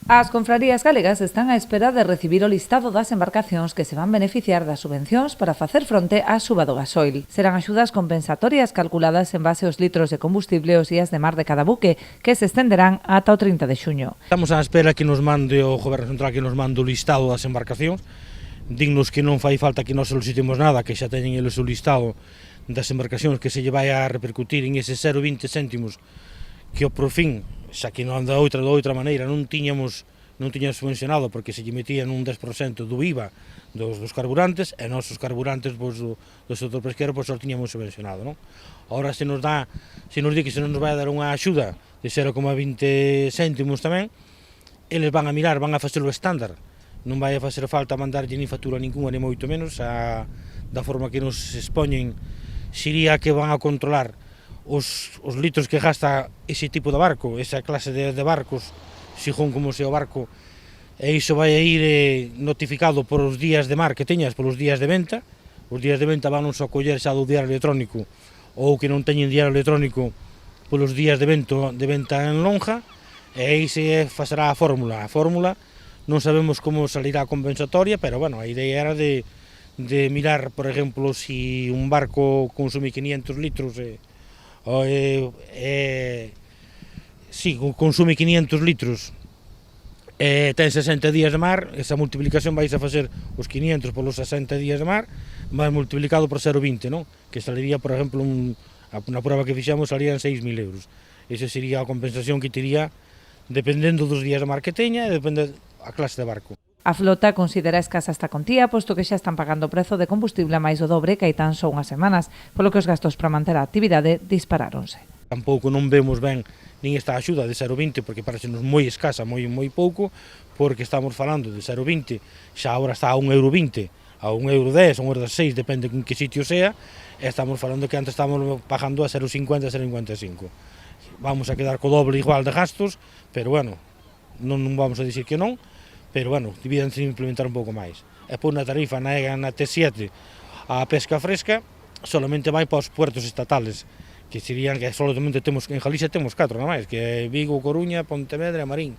As confrarías galegas están á espera de recibir o listado das embarcacións que se van beneficiar das subvencións para facer fronte á suba do gasoil. Serán axudas compensatorias calculadas en base aos litros de combustible os días de mar de cada buque, que se estenderán ata o 30 de xuño. Estamos á espera que nos mande o Goberno Central que nos mande o listado das embarcacións. Dignos que non fai falta que non solicitemos nada, que xa teñen eles o listado das embarcacións que se lle vai a repercutir en ese 0,20 céntimos que por fin, xa que non da outra maneira, non tiñamos subvencionado porque se lle metían un 10% do IVA dos carburantes e nós os carburantes do sector pesquero só tiñamos subvencionado, non? Ahora se nos di que se non nos vai dar unha axuda de 0,20 céntimos tamén, eles van a mirar, van a facer o estándar, non vai a facer falta mandarlle ni factura ninguna, ni moito menos, da forma que nos expoñen, sería que van a controlar os litros que gasta ese tipo de barco, esa clase de barcos, según como sea o barco, e iso vai a ir notificado por os días de mar que teñas, polos días de venta. Os días de venta van non só coller xa do diario electrónico, ou que non teñen diario electrónico polos días de venta en lonja, e aí se fará a fórmula. A fórmula non sabemos como salirá a compensatoria, pero bueno, a idea era de mirar, por exemplo, si un barco consume 500 litros consume 500 litros e ten 60 días de mar, esa multiplicación vais a facer os 500 polos 60 días de mar, máis multiplicado por 0,20, non? Que saliría, por exemplo, na prova que fixamos, salían 6.000 euros. Esa sería a compensación que tería dependendo dos días de mar que teña e depende a clase de barco. A flota considera escasa esta contía, posto que xa están pagando o prezo de combustible a máis do dobre que hai tan só unhas semanas, polo que os gastos para manter a actividade disparáronse. Tampouco non vemos ben nin esta axuda de 0,20 porque parecenos moi escasa, moi pouco, porque estamos falando de 0,20, xa agora está a 1,20 €, a 1,10 €, a 1,6 €, depende en que sitio sea, e estamos falando que antes estamos pagando a 0,50, 0,55. Vamos a quedar co doble igual de gastos, pero bueno, non vamos a dicir que non, pero bueno, debíanse implementar un pouco máis. E por na tarifa na T7 a pesca fresca solamente vai para os puertos estatales, que serían que solamente temos en Galicia temos 4 nada máis, que é Vigo, Coruña, Pontevedra e Marín.